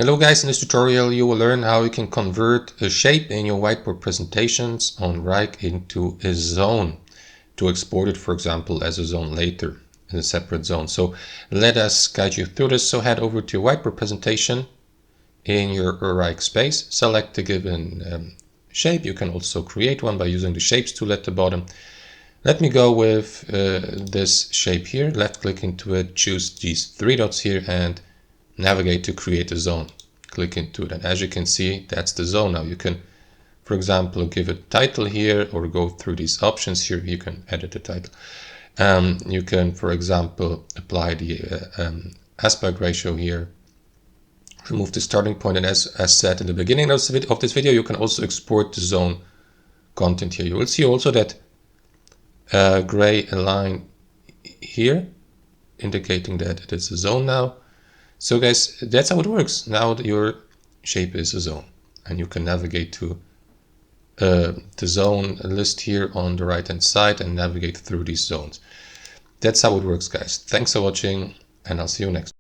Hello guys, in this tutorial you will learn how you can convert a shape in your whiteboard presentations on Wrike into a zone to export it, for example, as a zone later in a separate zone. So let us guide you through this. So head over to your whiteboard presentation in your Wrike space, select a given shape. You can also create one by using the shapes tool at the bottom. Let me go with this shape here, left click into it, choose these three dots here and navigate to create a zone. Click into it, and as you can see, that's the zone now. You can, for example, give a title here or go through these options here. You can edit the title. You can, for example, apply the aspect ratio here, remove the starting point, and as said in the beginning of this video, you can also export the zone content here. You will see also that gray line here indicating that it is a zone now. So guys, that's how it works. Now your shape is a zone and you can navigate to the zone list here on the right hand side and navigate through these zones. That's how it works, guys. Thanks for watching and I'll see you next time.